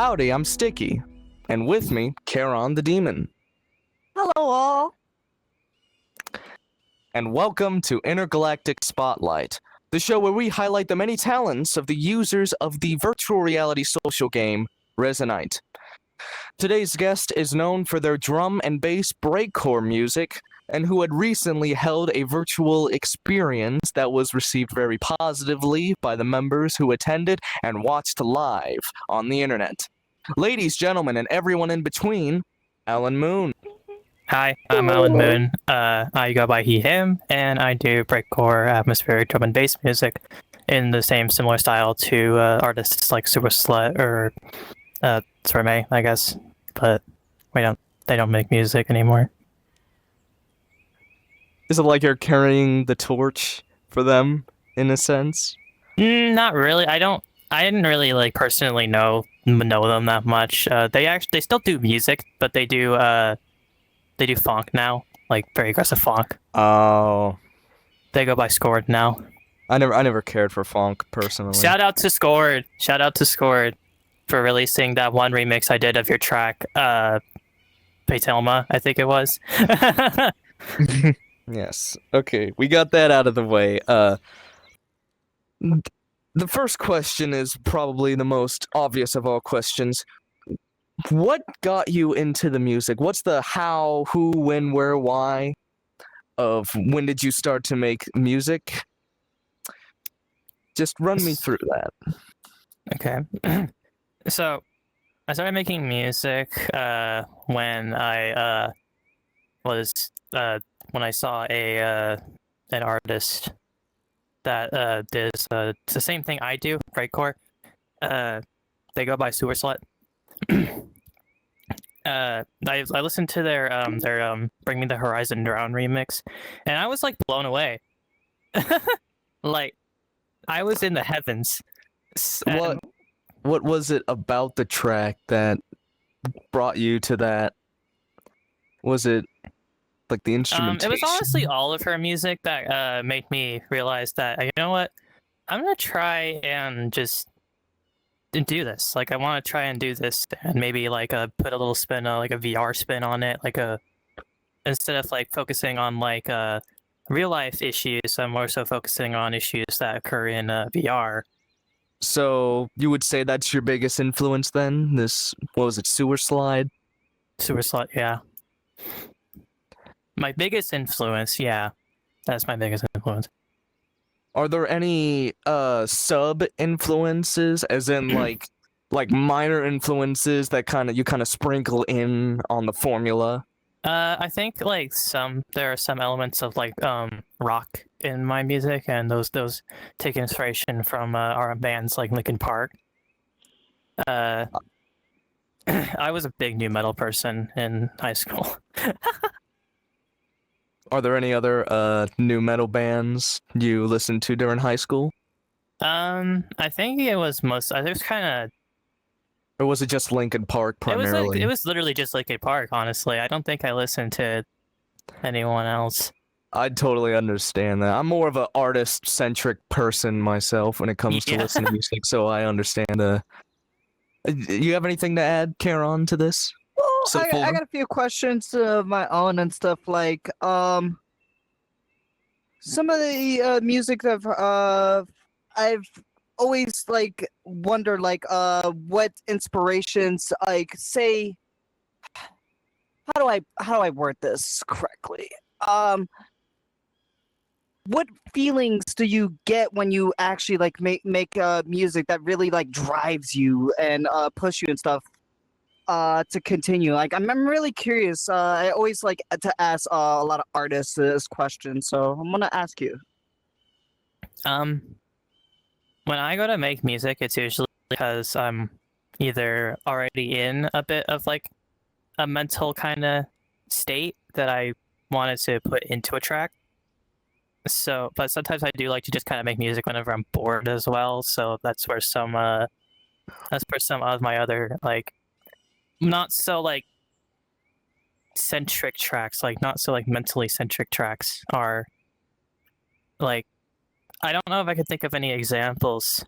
Howdy, I'm Stickee, and with me, Charon the Demon. Hello, all. And welcome to Intergalactic Spotlight, the show where we highlight the many talents of the users of the virtual reality social game, Resonite. Today's guest is known for their drum and bass breakcore music, and who had recently held a virtual experience that was received very positively by the members who attended and watched live on the internet. Ladies, gentlemen, and everyone in between, Alan Moon. Hi, I'm Alan Moon. I go by he, him, and I do breakcore, atmospheric drum and bass music in the same similar style to artists like Super Slut or Swerme, I guess. But they don't make music anymore. Is it like you're carrying the torch for them, in a sense? Not really. I didn't really like personally know them that much. They still do music, but they do funk now, like very aggressive funk. Oh. They go by Scored now. I never cared for funk personally. Shout out to Scored for releasing that one remix I did of your track, Patelma, I think it was. Yes. Okay, we got that out of the way. The first question is probably the most obvious of all questions. What got you into the music? What's the how, who, when, where, why of when did you start to make music? Just run me through that. Okay. So, I started making music when I saw an artist that does the same thing I do, breakcore. They go by Super Slut. I listened to their Bring Me the Horizon Drown remix, and I was like blown away. Like, I was in the heavens. What was it about the track that brought you to that? Was it like the instrumentation? It was honestly all of her music that made me realize that, you know what, I'm gonna try and just do this. Like, I want to try and do this, and maybe like put a little spin, like a VR spin on it, instead of like focusing on like real life issues, I'm more so focusing on issues that occur in VR. So you would say that's your biggest influence then? What was it, Sewer Slide? Sewer Slut, yeah. My biggest influence, yeah. That's my biggest influence. Are there any sub influences, as in like minor influences that you kind of sprinkle in on the formula? I think like there are some elements of like rock in my music, and those take inspiration from our bands like Linkin Park. I was a big nu metal person in high school. Are there any other nu metal bands you listened to during high school? I think it was kind of. Or was it just Linkin Park primarily? It was literally just Linkin Park, honestly. I don't think I listened to anyone else. I totally understand that. I'm more of an artist-centric person myself when it comes to listening to music, so I understand. You have anything to add, Charon, to this? Well, I got a few questions of my own and stuff like some of the music that I've always like wondered like what inspirations, like, say, how do I word this correctly? What feelings do you get when you actually like make music that really like drives you and push you and stuff to continue? Like, I'm really curious. I always like to ask a lot of artists this question, so I'm gonna ask you. When I go to make music, it's usually because I'm either already in a bit of like a mental kind of state that I wanted to put into a track. So, but sometimes I do like to just kind of make music whenever I'm bored as well. So that's where some of my other like not so like centric tracks, like not so like mentally centric tracks are. Like, I don't know if I could think of any examples.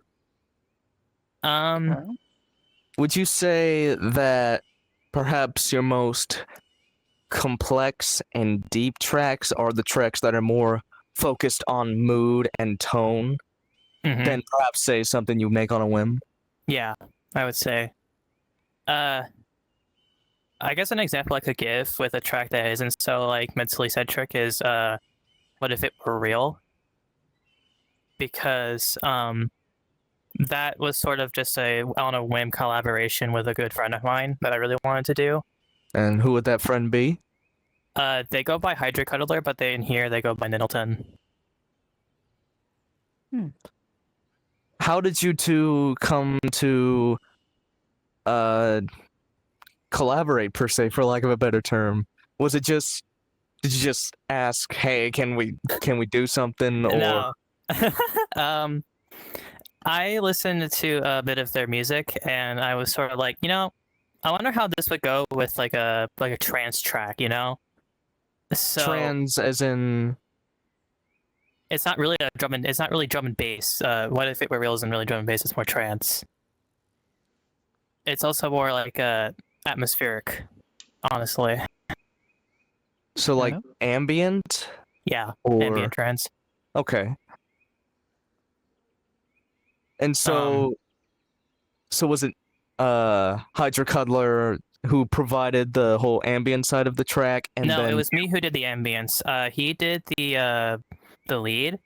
would you say that perhaps your most complex and deep tracks are the tracks that are more focused on mood and tone Mhm. than perhaps say something you make on a whim? Yeah, I would say. I guess an example I could give with a track that isn't so like mentally centric is "What If It Were Real," because that was sort of just a on a whim collaboration with a good friend of mine that I really wanted to do. And who would that friend be? They go by Hydra Cuddler, but in here they go by Niddleton. How did you two come to collaborate per se, for lack of a better term? Was it just did you just ask, "Hey, can we do something?" Or No. I listened to a bit of their music, and I was sort of like, I wonder how this would go with like a trance track, So trans as in it's not really it's not really drum and bass. What If It Were Real isn't really drum and bass, it's more trance. It's also more like atmospheric, honestly. so like ambient Yeah, or ambient trance. okay. And so was it Hydra Cuddler who provided the whole ambient side of the track, and No, then it was me who did the ambience. He did the lead,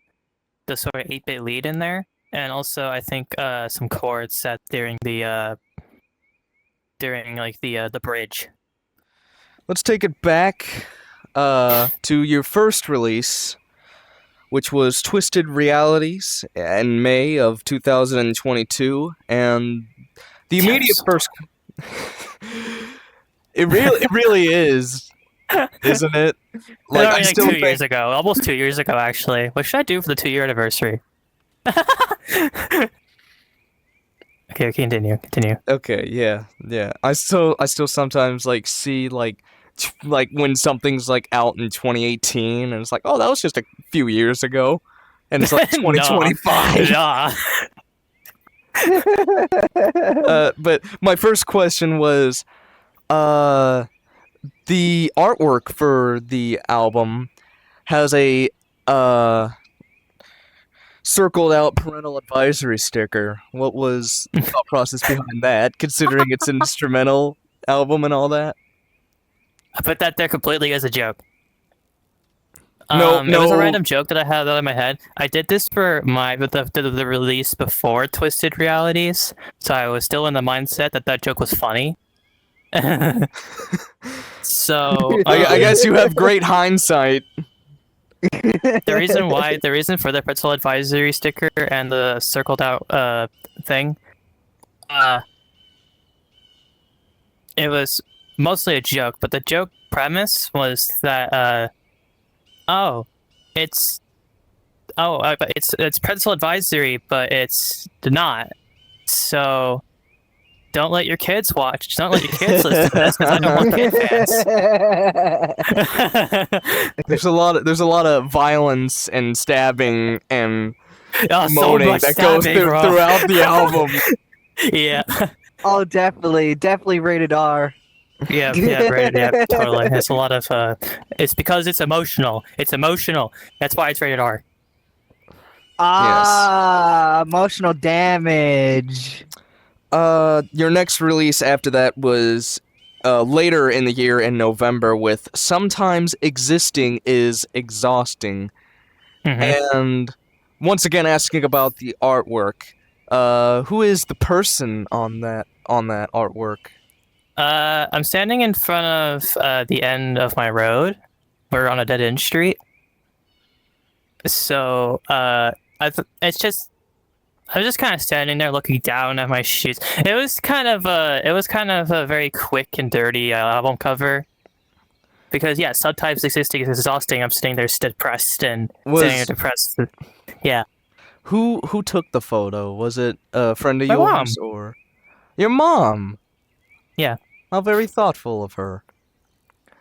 the sort of 8-bit lead in there, and also I think some chords set during the bridge. let's take it back to your first release, which was Twisted Realities in May of 2022, and the immediate Yes. first it really is, isn't it? Like, I still 2 think years ago, almost 2 years ago, actually. What should I do for the 2-year anniversary? Okay, continue. okay, yeah. I still sometimes like see like when something's like out in 2018 and it's like, oh, that was just a few years ago, and it's like 2025. Nah. But my first question was, the artwork for the album has a circled out parental advisory sticker. What was the thought process behind that, considering it's an instrumental album and all that? I put that there completely as a joke. No, It was a no. random joke that I had out in my head. I did this for the release before Twisted Realities, so I was still in the mindset that joke was funny. So I guess you have great hindsight. the reason for the parental advisory sticker and the circled out thing, it was mostly a joke, but the joke premise was that it's parental advisory, but it's not. So don't let your kids watch. Don't let your kids listen to this because I don't want kid fans. There's a lot of violence and stabbing and Oh, so moaning much that goes stabbing, bro. throughout the album. Yeah. Oh, definitely rated R. Yeah, rated, yeah, totally. There's a lot of it's because it's emotional. It's emotional. That's why it's rated R. Emotional damage. Your next release after that was later in the year in November with Sometimes Existing is Exhausting. Mm-hmm. And once again asking about the artwork. Who is the person on that artwork? I'm standing in front of the end of my road. We're on a dead end street. So I'm just kind of standing there looking down at my shoes. It was kind of a very quick and dirty album cover. Because yeah, sometimes existing is exhausting. I'm sitting there depressed and sitting there depressed. Yeah. Who took the photo? Was it a friend of My yours mom. or your mom? Yeah. How very thoughtful of her.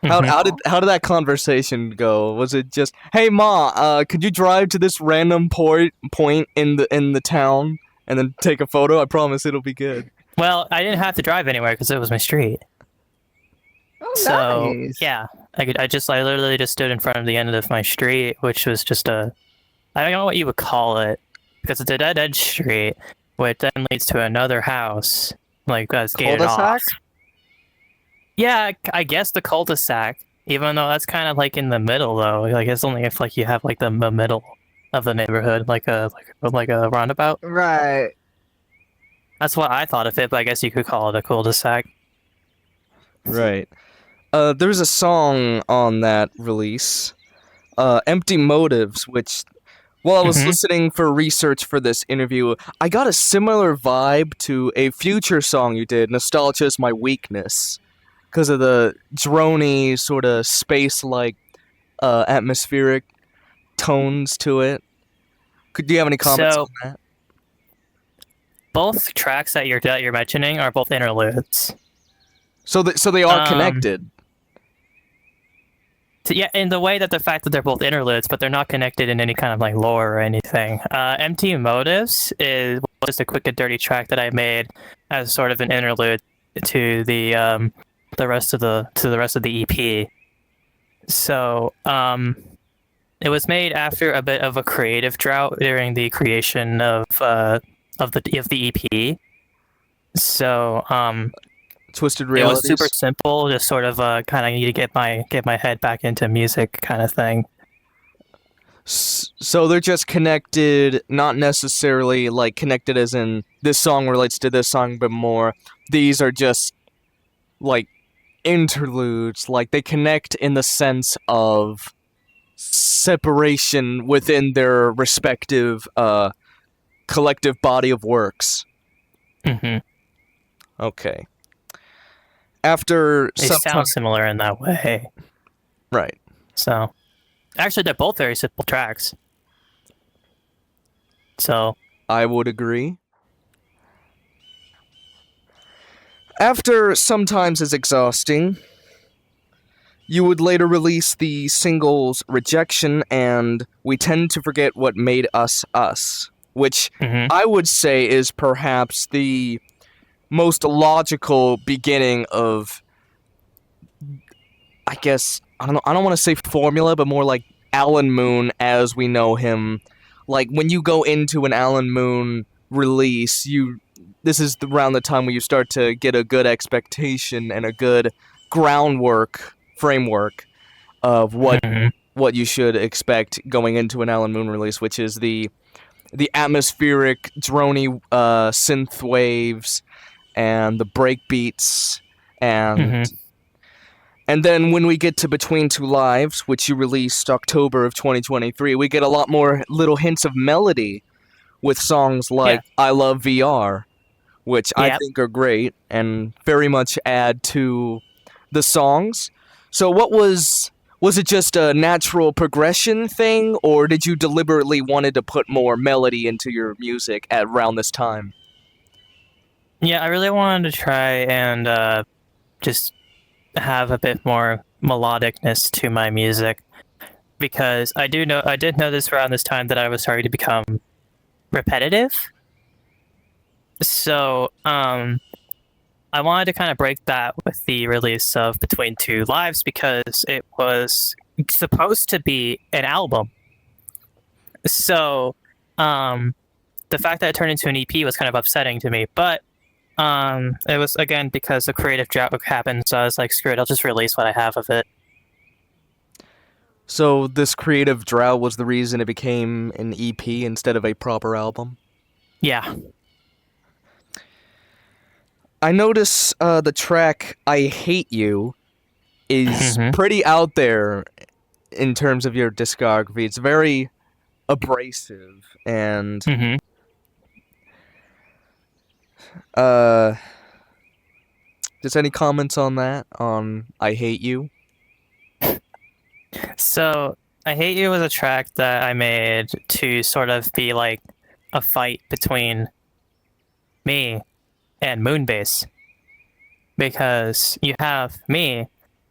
How did that conversation go? Was it just, "Hey Ma, could you drive to this random point in the town and then take a photo? I promise it'll be good." Well, I didn't have to drive anywhere because it was my street. Oh, So nice. yeah, I literally just stood in front of the end of my street, which was just I don't know what you would call it, because it's a dead end street, which then leads to another house, like that's gated off. Cul-de-sac? Yeah, I guess the cul-de-sac, even though that's kind of like in the middle though. Like it's only if like you have like the middle of the neighborhood, like a roundabout. Right. That's what I thought of it, but I guess you could call it a cul-de-sac. Right. There's a song on that release, Empty Motives, which, while I was Mhm. listening for research for this interview, I got a similar vibe to a future song you did, Nostalgia is My Weakness, because of the droney, sort of space-like, atmospheric tones to it. Do you have any comments So- on that? Both tracks that you're mentioning are both interludes. So they are connected. So yeah, in the way that the fact that they're both interludes, but they're not connected in any kind of like lore or anything. Empty Motives is just a quick and dirty track that I made as sort of an interlude to the rest of the EP. So it was made after a bit of a creative drought during the creation of the EP. So Twisted it Realities. was super simple, just sort of kind of need to get my head back into music kind of thing. So they're just connected, not necessarily like connected as in this song relates to this song, but more these are just like interludes, like they connect in the sense of separation within their respective collective body of works. Mm-hmm. Okay. After They some time, sound similar in that way. right. So, actually, they're both very simple tracks. So, I would agree. After Sometimes is Exhausting, you would later release the singles Rejection and We Tend to Forget What Made Us Us, which mhm. I would say is perhaps the most logical beginning of, I guess, I don't want to say formula, but more like Alan Moon as we know him. Like when you go into an Alan Moon release, this is around the time where you start to get a good expectation and a good framework of what Mhm. you should expect going into an Alan Moon release, which is the atmospheric droney synth waves and the break beats Mhm. and then when we get to Between Two Lives, which you released October of 2023, we get a lot more little hints of melody with songs like I Love VR, which I Yep. think are great and very much add to the songs. So what was it just a natural progression thing, or did you deliberately wanted to put more melody into your music at around this time? Yeah, I really wanted to try and just have a bit more melodicness to my music, because I did notice around this time that I was starting to become repetitive. So, I wanted to kind of break that with the release of Between Two Lives, because it was supposed to be an album. So, the fact that it turned into an EP was kind of upsetting to me, but it was, again, because the creative drought happened, so I was like, screw it, I'll just release what I have of it. So this creative drought was the reason it became an EP instead of a proper album? Yeah. I notice the track I Hate You is Mhm. pretty out there in terms of your discography. It's very abrasive and Mm-hmm. just any comments on that, on I Hate You? So, I Hate You was a track that I made to sort of be like a fight between me and Moonbase. Because you have me,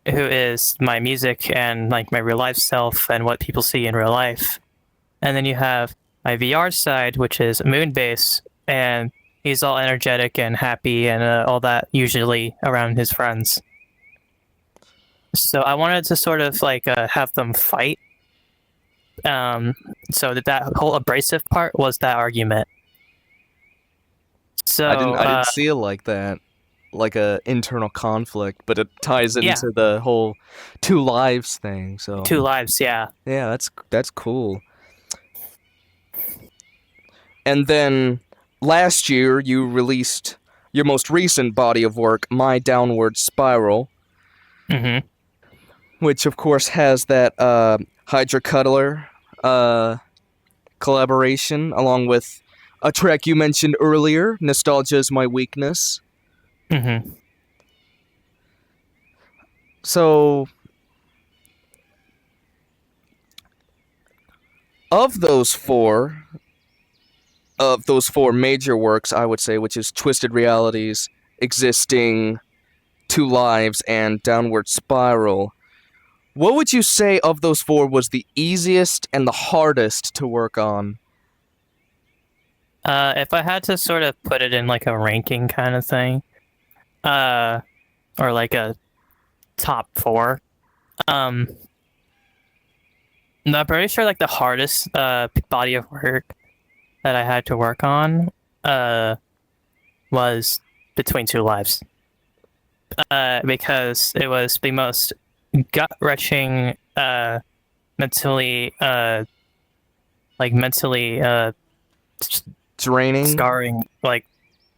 who is my music and like my real life self and what people see in real life. And then you have my VR side, which is Moonbase, and He's all energetic and happy and all that, usually around his friends. So I wanted to sort of like have them fight. So that whole abrasive part was that argument. So I didn't see it like that, like a internal conflict, but it ties Yeah. into the whole two lives thing. So 2 lives, yeah. yeah, that's cool. And then last year you released your most recent body of work, My Downward Spiral, Mm-hmm. which of course has that Hydra Cuddler collaboration, along with a track you mentioned earlier, Nostalgia is My Weakness. Mm-hmm. So, of those four major works, I would say, which is Twisted Realities, Existing, Two Lives, and Downward Spiral, what would you say of those four was the easiest and the hardest to work on? If I had to sort of put it in like a ranking kind of thing, or like a top 4, I'm pretty sure like the hardest body of work that I had to work on was Between Two Lives, because it was the most gut-wrenching, mentally Draining? scarring like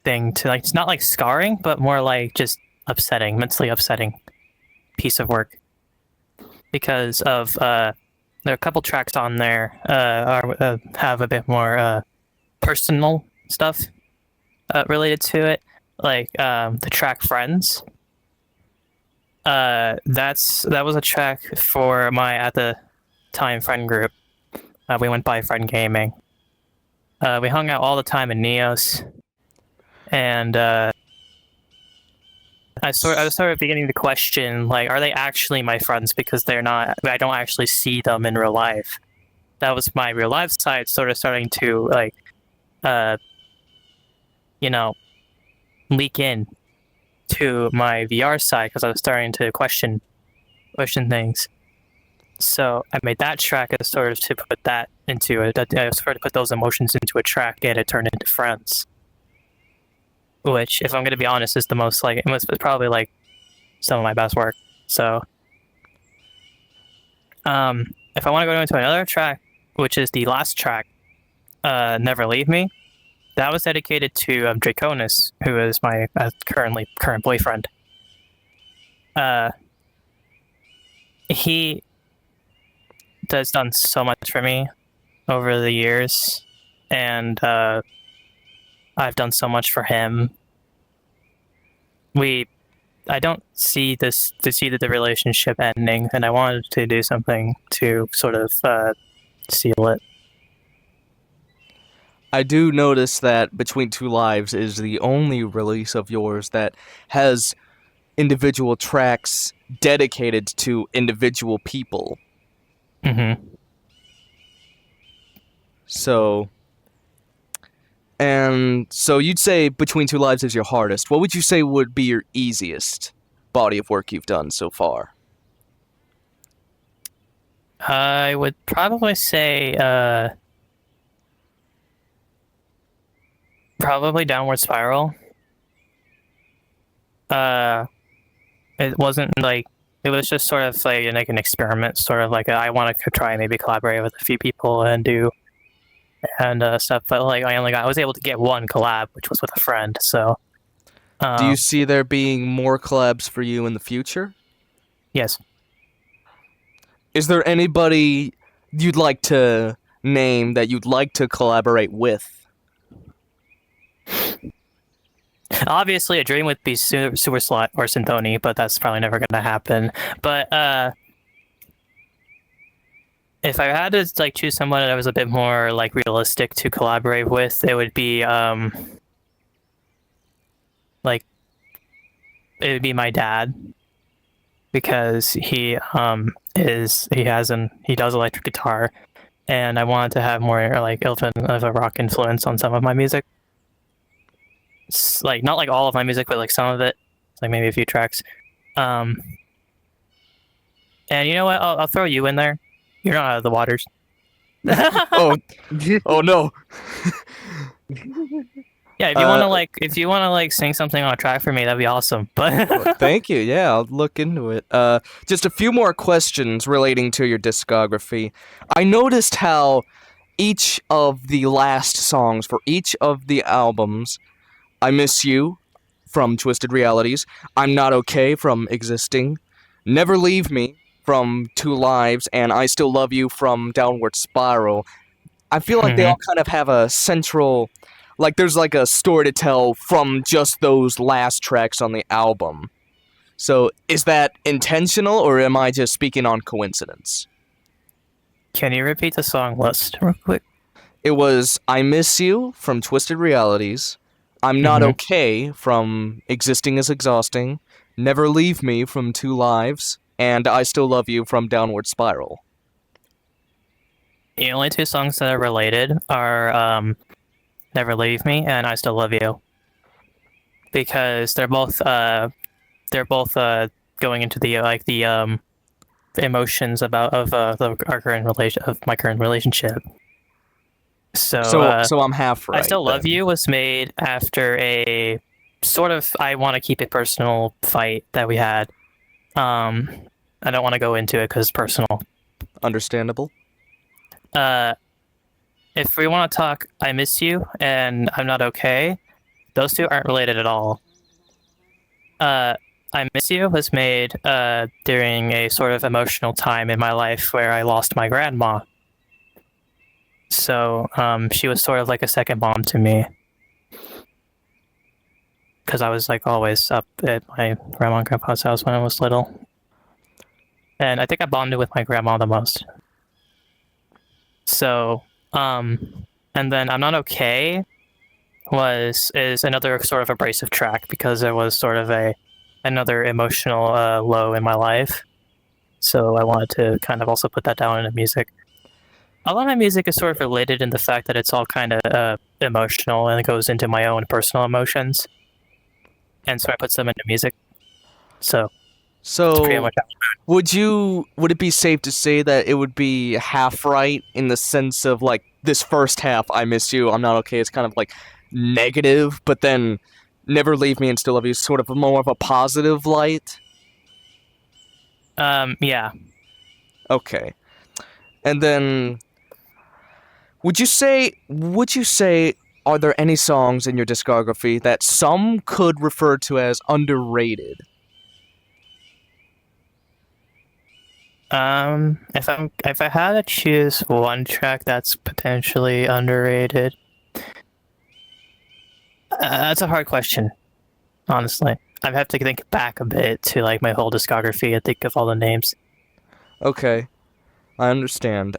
thing to like. It's not like scarring, but more like just upsetting, mentally upsetting piece of work, because of there are a couple tracks on there have a bit more personal stuff related to it, like the track Friends. That was a track for my at the time friend group. We went by Friend Gaming. We hung out all the time in Neos, and I was sort of beginning to question, like, are they actually my friends? Because they're not. I don't actually see them in real life. That was my real life side, sort of starting to like, leak in to my VR side, because I was starting to question things. So I made that track as sort of to put that into it. I started to put those emotions into a track, and it turned into Friends. Which, if I'm going to be honest, is the most like, it's probably like some of my best work. So, if I want to go into another track, which is the last track, Never Leave Me, that was dedicated to Draconis, who is my current boyfriend. He has done so much for me over the years, and I've done so much for him. I don't see the relationship ending, and I wanted to do something to sort of seal it. I do notice that Between Two Lives is the only release of yours that has individual tracks dedicated to individual people. Mm-hmm. So you'd say Between Two Lives is your hardest. What would you say would be your easiest body of work you've done so far? I would probably say probably Downward Spiral. It wasn't like, it was just sort of like an experiment, sort of like I want to try and maybe collaborate with a few people and do stuff, but like I was able to get one collab, which was with a friend. So Do you see there being more collabs for you in the future? Yes. Is there anybody you'd like to name that you'd like to collaborate with? Obviously, a dream would be Super Slot or Synthony, but that's probably never going to happen. But if I had to like choose someone that was a bit more like realistic to collaborate with, it would be like, it would be my dad, because he does electric guitar, and I wanted to have more like of a rock influence on some of my music. like not like all of my music, but like some of it, like maybe a few tracks. And you know what? I'll throw you in there. You're not out of the waters. Oh, oh no. Yeah, if you wanna like sing something on a track for me, that'd be awesome. Well, But thank you. Yeah, I'll look into it. Just a few more questions relating to your discography. I noticed how each of the last songs for each of the albums, I Miss You from Twisted Realities, I'm Not Okay from Existing, Never Leave Me from Two Lives, and I Still Love You from Downward Spiral. I feel like they all kind of have a central, like there's like a story to tell from just those last tracks on the album. So is that intentional or am I just speaking on coincidence? can you repeat the song list real quick? It was I Miss You from Twisted Realities, I'm Not Mhm. Okay from Existing is Exhausting, Never Leave Me from Two Lives, and I Still Love You from Downward Spiral. The only two songs that are related are "Never Leave Me" and "I Still Love You," because they're both going into the emotions of our current relation of my current relationship. So, So I'm half right. "I Still Love then. You" was made after a sort of I want to keep it personal fight that we had. I don't want to go into it because it's personal. Understandable. If we want to talk "I Miss You" and "I'm Not Okay," those two aren't related at all. "I Miss You" was made during a sort of emotional time in my life where I lost my grandma. So she was sort of like a second mom to me. Because I was like always up at my grandma and grandpa's house when I was little. And I think I bonded with my grandma the most. So, and then "I'm Not Okay" is another sort of abrasive track because it was sort of another emotional low in my life. So I wanted to kind of also put that down into music. A lot of my music is sort of related in the fact that it's all kind of emotional and it goes into my own personal emotions. And so I put them into music. So it's pretty So much would it be safe to say that it would be half right in the sense of like this first half I Miss You, I'm Not Okay, it's kind of like negative, but then Never Leave Me and Still Love You is sort of more of a positive light? yeah. Okay. And then would you say are there any songs in your discography that some could refer to as underrated? If I had to choose one track that's potentially underrated, that's a hard question. Honestly, I'd have to think back a bit to like my whole discography and think of all the names. Okay. I understand.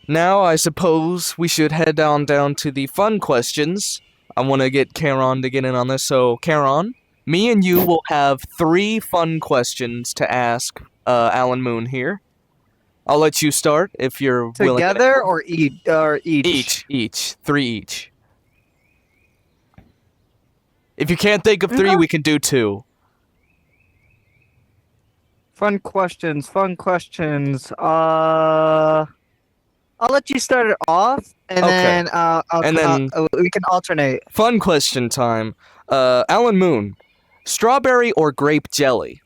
Now I suppose we should head on down to the fun questions. I want to get Charon to get in on this. So, Charon, me and you will have 3 fun questions to ask Alan Moon here. I'll let you start if you're willing. Together or each? Each. 3 each. If you can't think of 3, we can do 2. Fun questions. I'll let you start it off, and Okay. then we can alternate. Fun question time. Alan Moon, strawberry or grape jelly?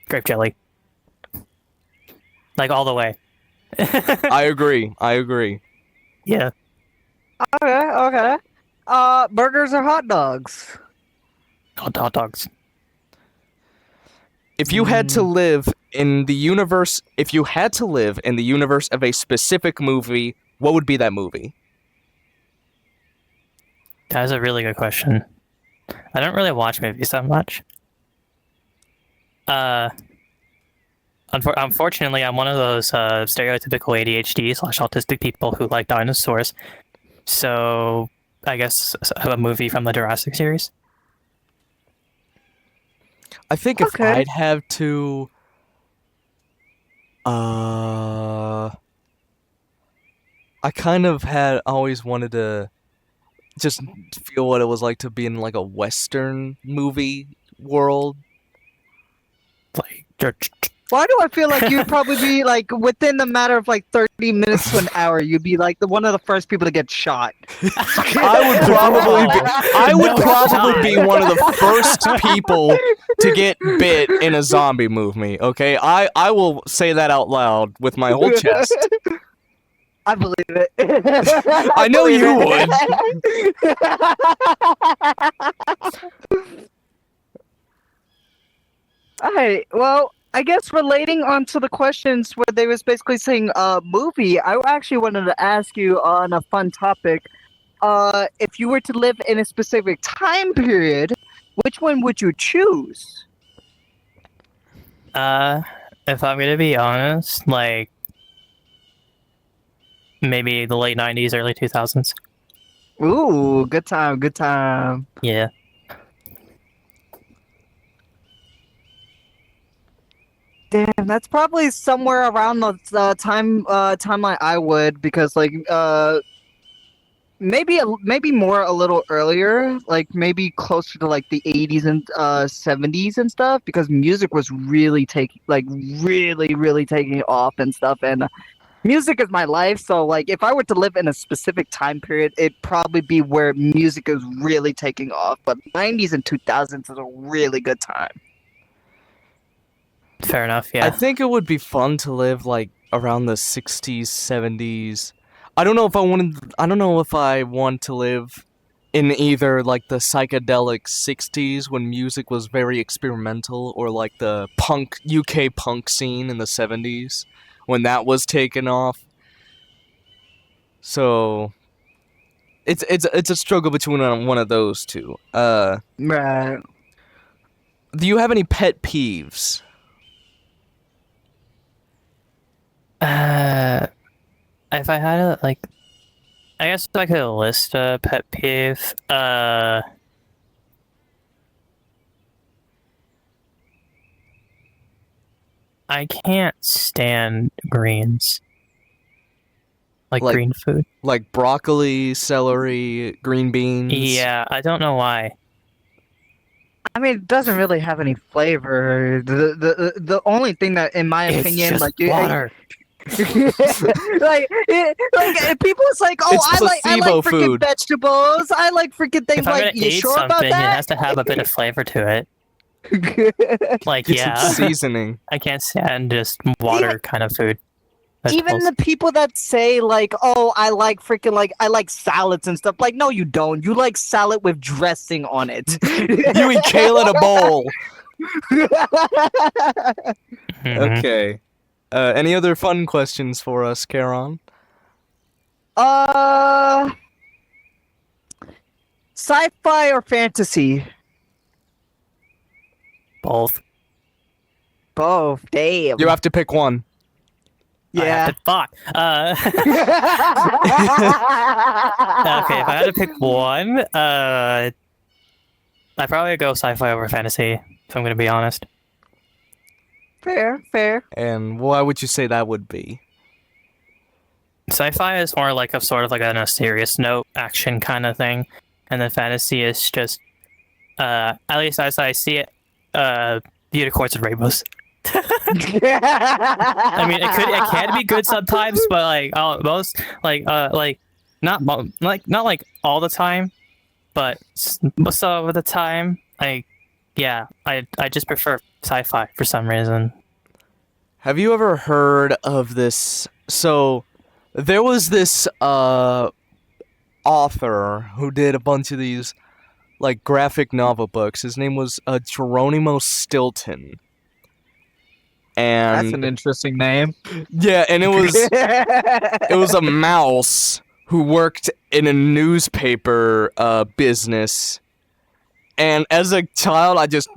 Grape jelly, like all the way. I agree. Yeah. Okay. Burgers or hot dogs? Hot dogs. If you had to live in the universe, of a specific movie, what would be that movie? That is a really good question. I don't really watch movies that much. Unfortunately, I'm one of those stereotypical ADHD/autistic people who like dinosaurs. So I guess a movie from the Jurassic series. I think if Okay. I'd have to, I kind of had always wanted to just feel what it was like to be in like a Western movie world. Like, Why do I feel like you'd probably be like within the matter of like 30 minutes to an hour, you'd be like one of the first people to get shot. I would probably be one of the first people to get bit in a zombie movie. Okay, I will say that out loud with my whole chest. I believe it. I know you would. Alright, well, I guess relating onto the questions where they was basically saying movie, I actually wanted to ask you on a fun topic. If you were to live in a specific time period, which one would you choose? if I'm gonna be honest, like maybe the late 90s, early 2000s. Ooh, good time, good time. Yeah. Damn, that's probably somewhere around the timeline I would, because like maybe more a little earlier, like maybe closer to like the 80s and 70s and stuff, because music was really taking off and stuff, and music is my life. So like if I were to live in a specific time period, it'd probably be where music is really taking off. But 90s and 2000s is a really good time. Fair enough, yeah. I think it would be fun to live like around the 60s, 70s. I don't know if I want to live in either like the psychedelic 60s when music was very experimental, or like the UK punk scene in the 70s when that was taken off. So it's a struggle between one of those two. Right. Do you have any pet peeves? If I had a, like, I guess if I could list a pet peeve, I can't stand greens. Like green food. Like broccoli, celery, green beans? Yeah, I don't know why. I mean, it doesn't really have any flavor. The only thing that, in my opinion, It's just like water. like people's like, oh, It's I like placebo freaking food. vegetables. I like freaking things. If I'm Like, gonna you eat sure about something, it that? has to have a bit of flavor to it. Like, It's yeah, seasoning. I can't stand just water kind of food. Even Vegetables. the people that say like, oh, I like freaking I like salads and stuff. Like, no, you don't. You like salad with dressing on it. You eat kale in a bowl. Mhm. Okay. Any other fun questions for us, Charon? Sci-fi or fantasy? Both. Both. Damn. You have to pick one. I Yeah. have to, fuck. Okay, if I had to pick one, I'd probably go sci-fi over fantasy, if I'm gonna be honest. Fair, fair. And why would you say that would be? Sci-fi is more like sort of like on a serious note, action kind of thing, and then fantasy is just, at least as I see it, unicorns and rainbows. I mean, it can be good sometimes, but like most not like all the time, but most of the time, I just prefer sci-fi for some reason. Have you ever heard of this? So, there was this author who did a bunch of these like graphic novel books. His name was Geronimo Stilton. And That's an interesting name. yeah, and it was a mouse who worked in a newspaper business. And as a child, I just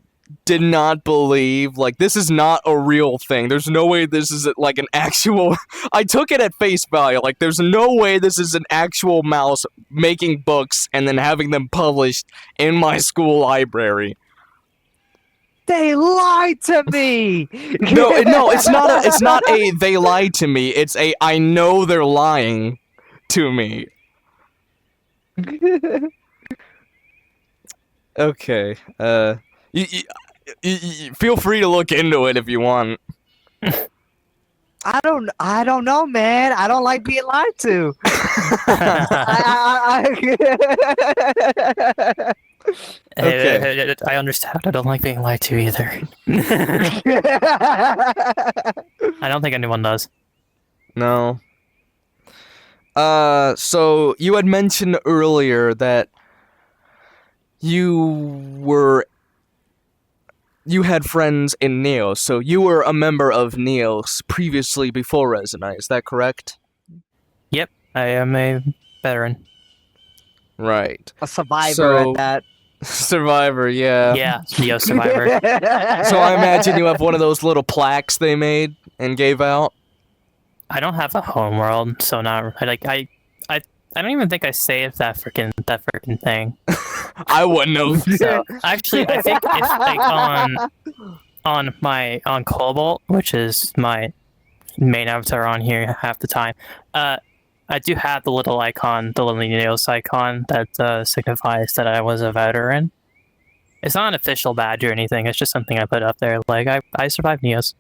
did not believe, like, this is not a real thing. There's no way this is like an actual... I took it at face value. Like, there's no way this is an actual mouse making books and then having them published in my school library. They lied to me. No, it's not a they lied to me. It's a I know they're lying. to me. Okay. You feel free to look into it if you want. I don't know, man. I don't like being lied to. Okay. I understand. I don't like being lied to either. I don't think anyone does. No. So you had mentioned earlier that you had friends in Neos, so you were a member of Neos previously before Resonite, is that correct? Yep, I am a veteran. Right. A survivor So- at that. Survivor, yeah. Yeah, Neo Survivor. So I imagine you have one of those little plaques they made and gave out. I don't have a homeworld, so not I don't even think I saved that freaking thing. I wouldn't have. So actually, I think if like on Cobalt, which is my main avatar on here half the time, I do have the little icon, the little Neos icon that signifies that I was a veteran. It's not an official badge or anything. It's just something I put up there. Like I survived Neos.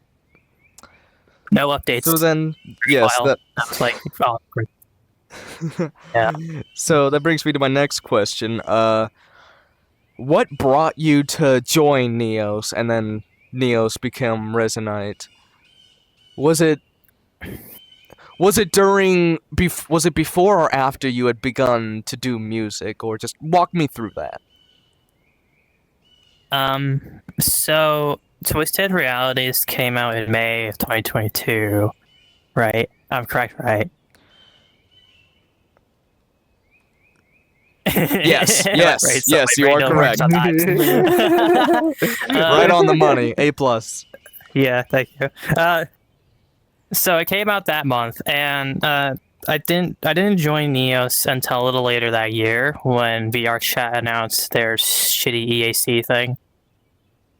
No updates. So then, yes, File. That's like oh, great. Yeah. So that brings me to my next question. What brought you to join Neos and then Neos became Resonite? Was it during was it before or after you had begun to do music, or just walk me through that? So Twisted Realities came out in May of 2022, right? I'm correct, right? Yes, Right, so yes, my you are brain don't work correct. sometimes. Right on the money. A+. Yeah, thank you. So it came out that month, and I didn't join Neos until a little later that year when VR Chat announced their shitty EAC thing.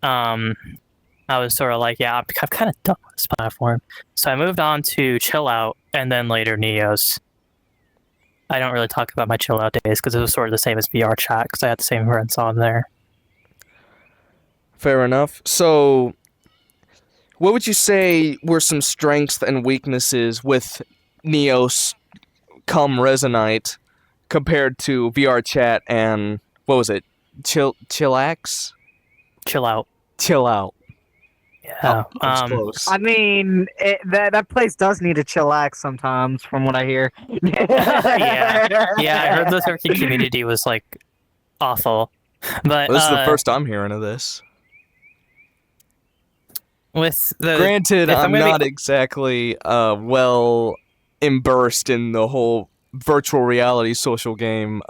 I was sort of like, yeah, I'm kind of done with this platform. So I moved on to Chill Out, and then later Neos. I don't really talk about my Chill Out days because it was sort of the same as VR Chat because I had the same friends on there. Fair enough. So, what would you say were some strengths and weaknesses with Neos come Resonite compared to VR Chat and, what was it, Chillax? Chill Out. Chill Out. Yeah. That was close. I mean, that place does need a chillax sometimes, from what I hear. Yeah, I heard the Turkey community was like awful, but This is the first I'm hearing of this. with the Granted, if I'm I'm gonna not exactly well immersed in the whole virtual reality social game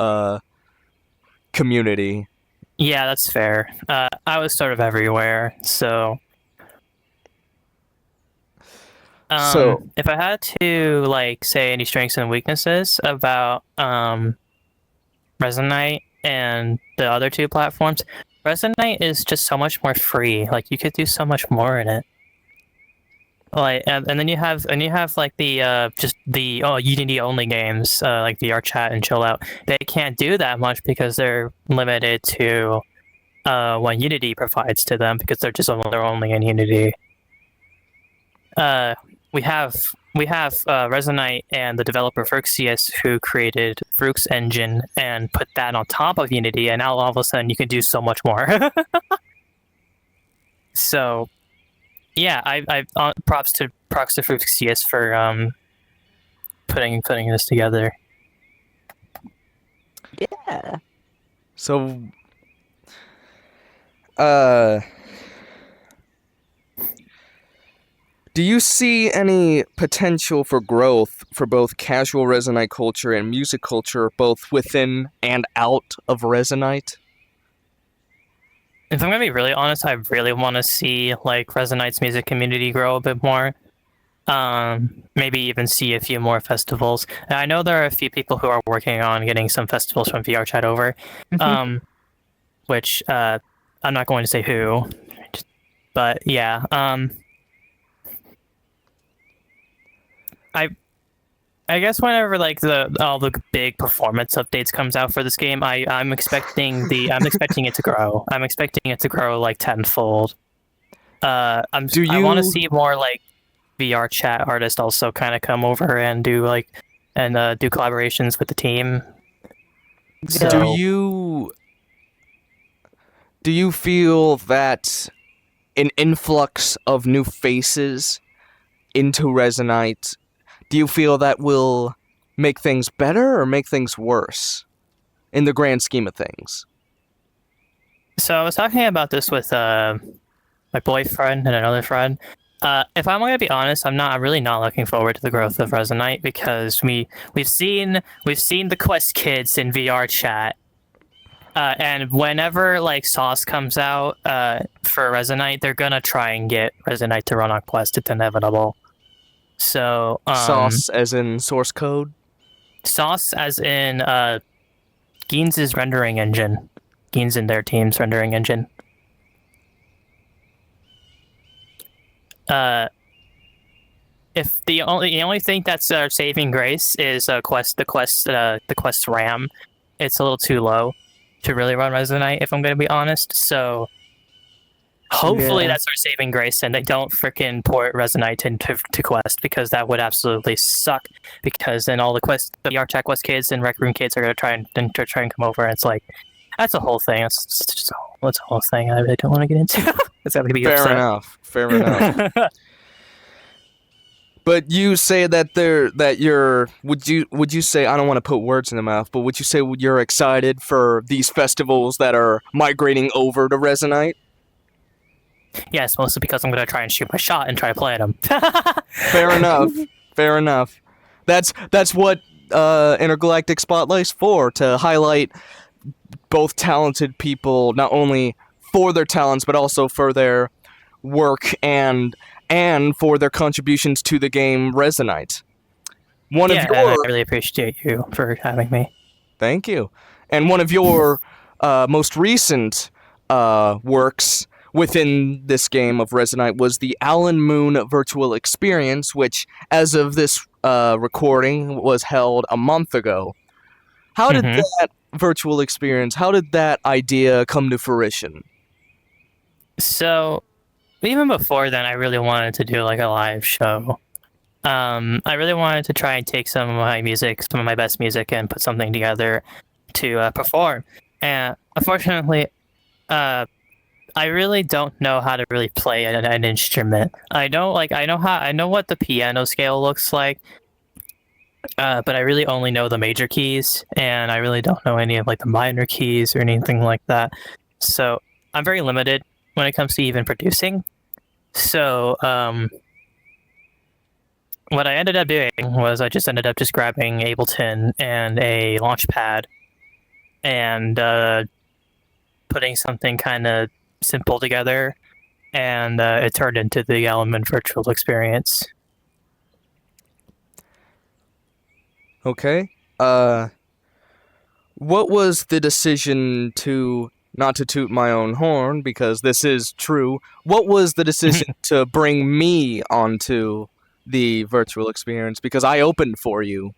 community. yeah, that's fair. I was sort of everywhere, so. So- if I had to like say any strengths and weaknesses about Resonite and the other two platforms, Resonite is just so much more free. Like you could do so much more in it. Like and then you have like the just the Unity only games like VR Chat and Chill Out. They can't do that much because they're limited to what Unity provides to them because they're only in Unity. We have Resonite and the developer Fruxius who created Frux Engine and put that on top of Unity, and now all of a sudden you can do so much more. So, yeah, I props to Fruxius for putting this together. Yeah. So, do you see any potential for growth for both casual Resonite culture and music culture, both within and out of Resonite? If I'm gonna be really honest, I really want to see like Resonite's music community grow a bit more. Maybe even see a few more festivals. And I know there are a few people who are working on getting some festivals from VR Chat over, which I'm not going to say who, but yeah. I guess whenever like all the big performance updates comes out for this game, I'm expecting it to grow. I'm expecting it to grow like tenfold. I want to see more like VR chat artists also kind of come over and do do collaborations with the team. So, do you feel that an influx of new faces into Resonite, do you feel that will make things better or make things worse in the grand scheme of things? So I was talking about this with my boyfriend and another friend. If I'm gonna be honest, I'm really not looking forward to the growth of Resonite because we've seen the Quest kids in VR chat, and whenever like Sauce comes out for Resonite, they're gonna try and get Resonite to run on Quest. It's inevitable. So Sauce as in source code? Sauce as in Geens' rendering engine. Geens and their team's rendering engine. If the only thing that's saving grace is the Quest RAM, it's a little too low to really run Resonite, if I'm going to be honest. So hopefully that's our saving grace, and they don't freaking port Resonite into Quest, because that would absolutely suck. Because then all the VR chat Quest kids and Rec Room kids are going to try and come over, and it's like that's a whole thing. It's a whole thing I really don't want to get into. It's going to be Fair upset. enough. Fair enough. But you say that would you say, I don't want to put words in the mouth, but would you say you're excited for these festivals that are migrating over to Resonite? Yes, mostly because I'm going to try and shoot my shot and try to play them. Fair enough. Fair enough. That's what Intergalactic Spotlight's for, to highlight both talented people, not only for their talents, but also for their work and for their contributions to the game Resonite. I really appreciate you for having me. Thank you. And one of your most recent works within this game of Resonite was the Alan Moon virtual experience, which, as of this recording, was held a month ago. How did that virtual experience, how did that idea come to fruition? So, even before then, I really wanted to do like a live show. I really wanted to try and take some of my music, some of my best music, and put something together to perform. And unfortunately, I really don't know how to really play an instrument. I know what the piano scale looks like, but I really only know the major keys, and I really don't know any of like the minor keys or anything like that. So I'm very limited when it comes to even producing. So what I ended up doing was I just ended up just grabbing Ableton and a Launchpad and putting something kind of simple together, and it turned into the Element virtual experience. Okay. What was the decision to, not to toot my own horn, because this is true, what was the decision to bring me onto the virtual experience? Because I opened for you.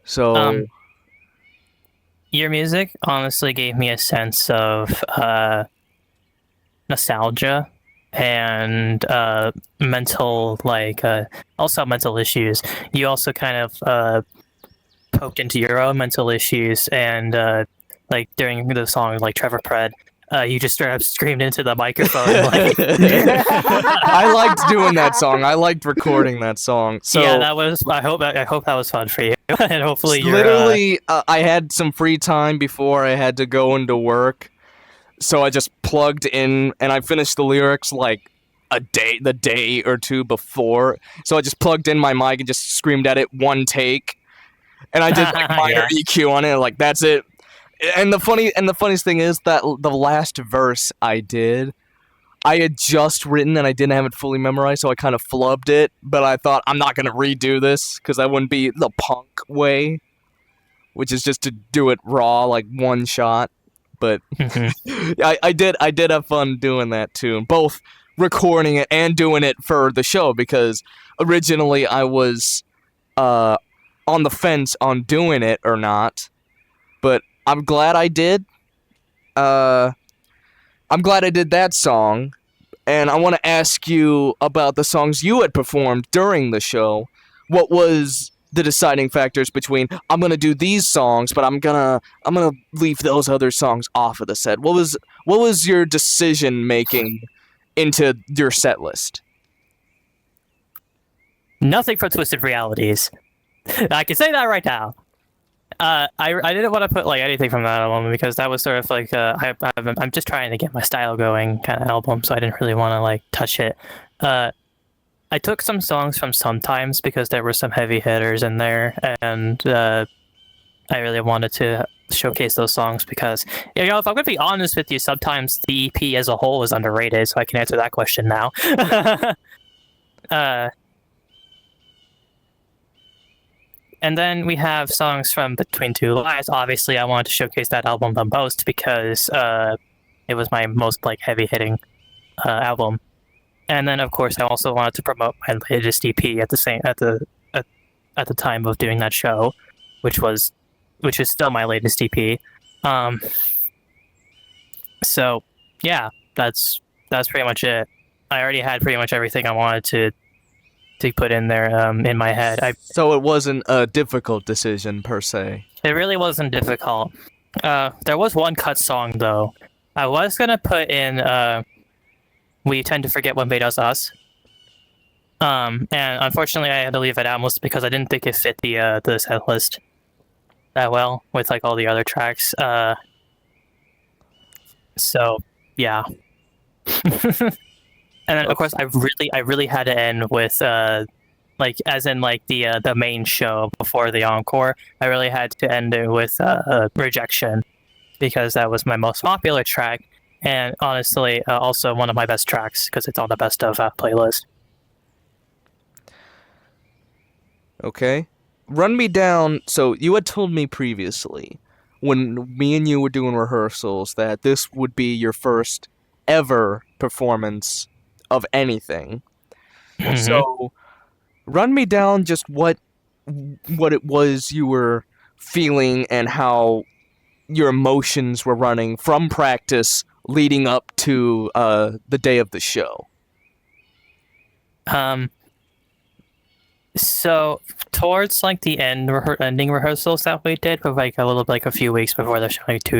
So... your music honestly gave me a sense of nostalgia and mental, also mental issues. You also kind of poked into your own mental issues, and during the song like Trevor Pred, you just straight up screamed into the microphone. I liked doing that song. I liked recording that song. So yeah, that was. I hope that was fun for you, and hopefully you're. Literally, I had some free time before I had to go into work, so I just plugged in, and I finished the lyrics like the day or two before. So I just plugged in my mic and just screamed at it one take, and I did like minor EQ on it. Like, that's it. And the funniest thing is that the last verse I did, I had just written and I didn't have it fully memorized, so I kind of flubbed it. But I thought, I'm not gonna redo this because that wouldn't be the punk way, which is just to do it raw, like one shot. But I did have fun doing that too. Both recording it and doing it for the show, because originally I was on the fence on doing it or not, but I'm glad I did. I'm glad I did that song, and I want to ask you about the songs you had performed during the show. What was the deciding factors between I'm gonna do these songs, but I'm gonna leave those other songs off of the set? What was your decision making into your set list? Nothing for Twisted Realities. I can say that right now. I didn't want to put like anything from that album because that was sort of like I'm just trying to get my style going kind of album, so I didn't really want to like touch it. I took some songs from Sometimes because there were some heavy hitters in there, and I really wanted to showcase those songs because, if I'm going to be honest with you, sometimes the EP as a whole is underrated, so I can answer that question now. And then we have songs from Between Two Lives. Obviously, I wanted to showcase that album the most because it was my most like heavy-hitting album. And then, of course, I also wanted to promote my latest EP at the time of doing that show, which is still my latest EP. So yeah, that's pretty much it. I already had pretty much everything I wanted to put in there in my head. So it wasn't a difficult decision per se. It really wasn't difficult. There was one cut song though. I was gonna put in We Tend to Forget When They Does Us. And unfortunately I had to leave it out mostly because I didn't think it fit the set list that well with like all the other tracks. So yeah. And then of course I really had to end with like as in like the main show before the encore. I really had to end it with Rejection because that was my most popular track. And honestly, also one of my best tracks because it's on the best of playlist. Okay. Run me down. So you had told me previously, when me and you were doing rehearsals, that this would be your first ever performance of anything. Mhm. So run me down just what it was you were feeling and how your emotions were running from practice leading up to the day of the show. So towards like the ending rehearsals that we did, for like a few weeks before the show, like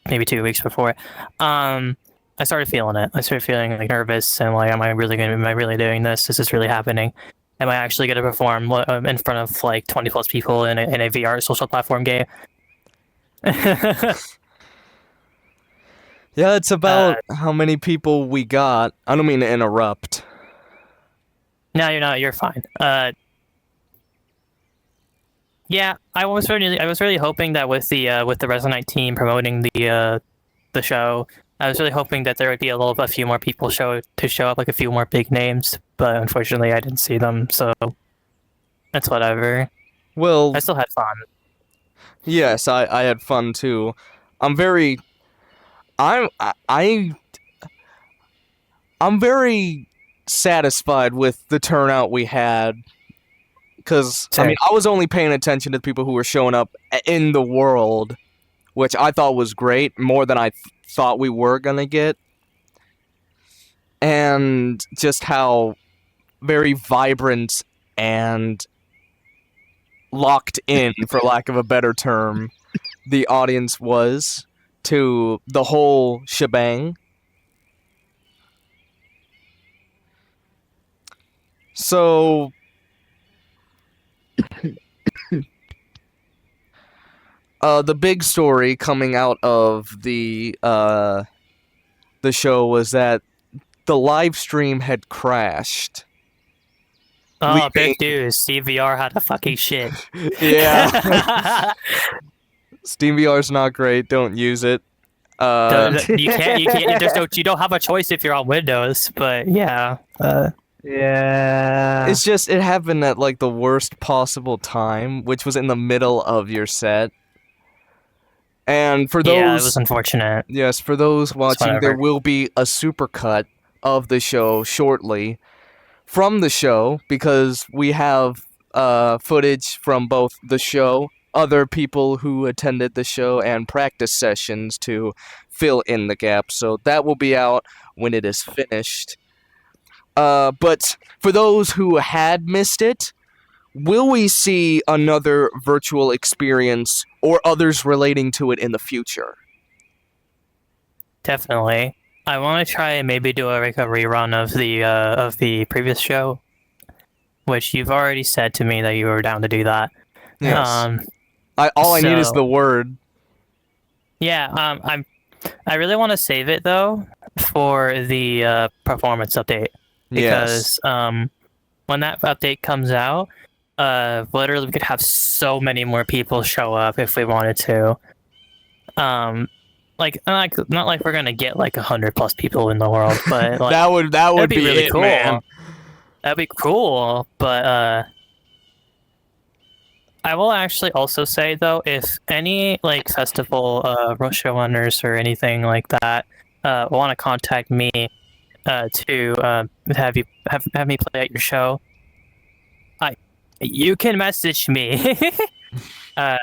maybe 2 weeks before, I started feeling it. I started feeling like nervous and like, am I really doing this? Is this really happening? Am I actually going to perform in front of like 20 plus people in a VR social platform game? Yeah, it's about how many people we got. I don't mean to interrupt. No, you're not. You're fine. Yeah, I was really hoping that with the Resonite team promoting the show, I was really hoping that there would be a few more people show up, like a few more big names. But unfortunately, I didn't see them, so that's whatever. Well, I still had fun. yes, I had fun too. I'm very satisfied with the turnout we had. Because, I mean, I was only paying attention to the people who were showing up in the world, which I thought was great, more than I thought we were going to get. And just how very vibrant and locked in, for lack of a better term, the audience was to the whole shebang. So the big story coming out of the show was that the live stream had crashed. Oh, big news! SteamVR had a fucking shit. Yeah. SteamVR's not great. Don't use it. You can't. You don't have a choice if you're on Windows. But yeah. Yeah. It's just it happened at like the worst possible time, which was in the middle of your set. And for those, yeah, it was unfortunate. yes, for those watching, there whatever. will be a supercut of the show shortly from the show because we have footage from both the show, other people who attended the show, and practice sessions to fill in the gap. So that will be out when it is finished. But for those who had missed it, will we see another virtual experience or others relating to it in the future? Definitely. I want to try and maybe do a rerun of the previous show, which you've already said to me that you were down to do that. Yes. All I need is the word. Yeah. I really want to save it though for the performance update because when that update comes out, literally we could have so many more people show up if we wanted to. Not like we're gonna get like 100+ people in the world, but like, that would be really it, cool. man. That'd be cool, but I will actually also say though, if any like festival showrunners or anything like that want to contact me to have me play at your show, you can message me. I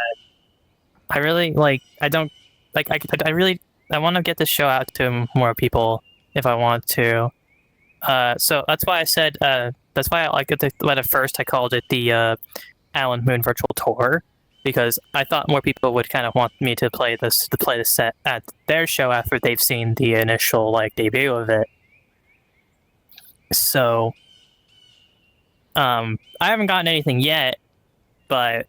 really like. I don't like. I want to get this show out to more people if I want to. So that's why I said. That's why I like it. But at first I called it the Alan Moon Virtual Tour because I thought more people would kind of want me to play the set at their show after they've seen the initial like debut of it. So. I haven't gotten anything yet, but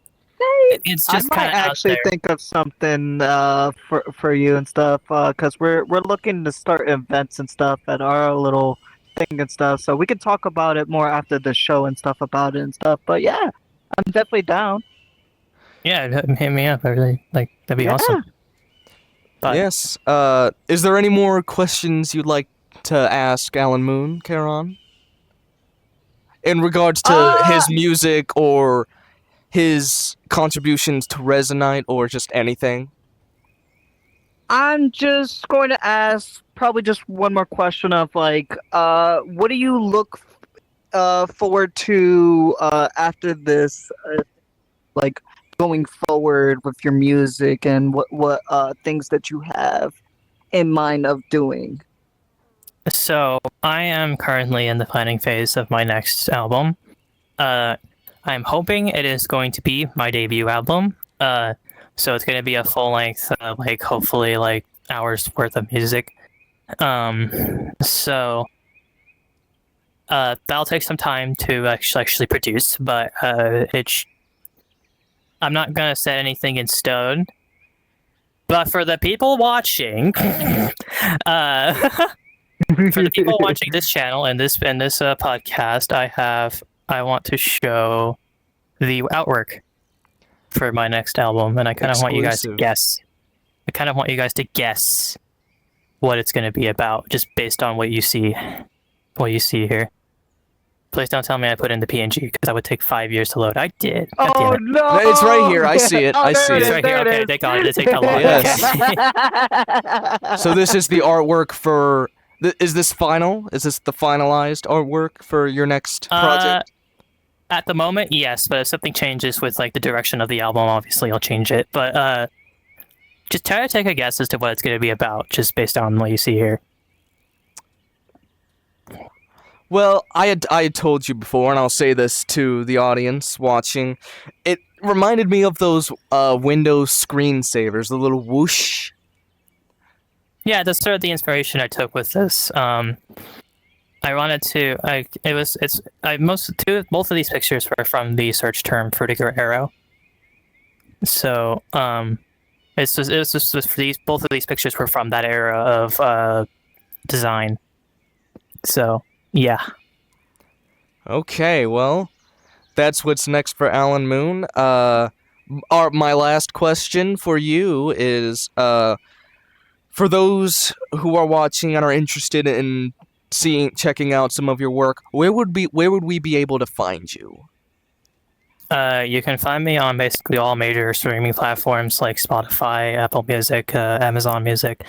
it's just kind of out actually there. think of something for you and stuff because we're looking to start events and stuff at our little thing and stuff, so we can talk about it more after the show and stuff about it and stuff. But yeah, I'm definitely down. Yeah, hit me up. I really like that'd be awesome. But, yes. Is there any more questions you'd like to ask Alan Moon, Charon? In regards to his music or his contributions to Resonite or just anything? I'm just going to ask probably just one more question of like, what do you look forward to after this, like going forward with your music and what things that you have in mind of doing? So I am currently in the planning phase of my next album. I'm hoping it is going to be my debut album. So it's going to be a full length, like hopefully like hours worth of music. So that'll take some time to actually produce, but I'm not gonna set anything in stone. But for the people watching, for the people watching this channel and this podcast, I want to show the artwork for my next album, and I kind of want you guys to guess. I kind of want you guys to guess what it's going to be about, just based on what you see here. Please don't tell me I put in the PNG, because that would take 5 years to load. I did. God damn it. No! It's right here. I see it. I see It's it. right here. Okay, thank God. It didn't take that long. Yes. Okay. So this is the artwork for... Is this final? Is this the finalized artwork for your next project? At the moment, yes, but if something changes with like the direction of the album, obviously I'll change it. But just try to take a guess as to what it's going to be about, just based on what you see here. Well, I had told you before, and I'll say this to the audience watching. It reminded me of those Windows screensavers, the little whoosh. Yeah, that's sort of the inspiration I took with this. I wanted to. Both of these pictures were from the search term "vertigo arrow." So, it was just both of these pictures were from that era of design. So, yeah. Okay, well, that's what's next for Alan Moon. My last question for you is, for those who are watching and are interested in checking out some of your work, where would we be able to find you? You can find me on basically all major streaming platforms like Spotify, Apple Music, Amazon Music,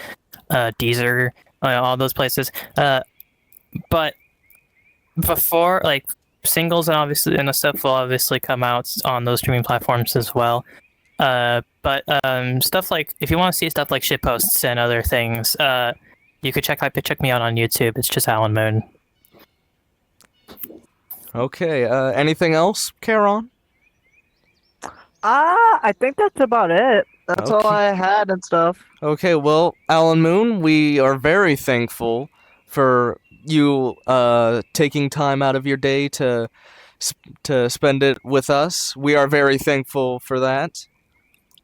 Deezer, all those places. but before, like, singles and the stuff will obviously come out on those streaming platforms as well. But stuff like, if you want to see stuff like shitposts and other things, you could check me out on YouTube. It's just Alan Moon. Okay, anything else, Charon? I think that's about it. That's all Okay. I had and stuff. Okay, well, Alan Moon, we are very thankful for you taking time out of your day to spend it with us. We are very thankful for that.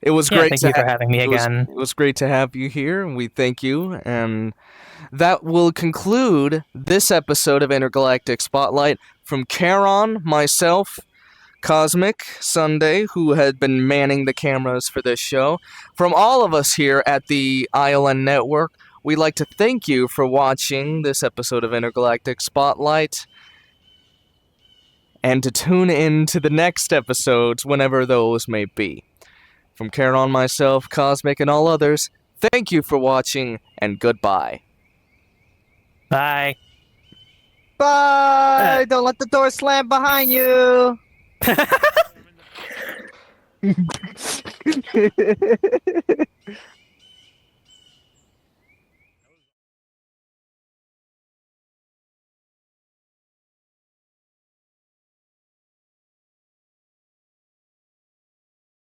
It was Yeah, great thank to you for having me again. It was great to have you here, and we thank you. And that will conclude this episode of Intergalactic Spotlight. From Charon, myself, Cosmic, Sunday, who had been manning the cameras for this show. From all of us here at the ILN Network, we'd like to thank you for watching this episode of Intergalactic Spotlight, and to tune in to the next episodes whenever those may be. From Charon, myself, Cosmic, and all others, thank you for watching, and goodbye. Bye. Bye! Don't let the door slam behind you!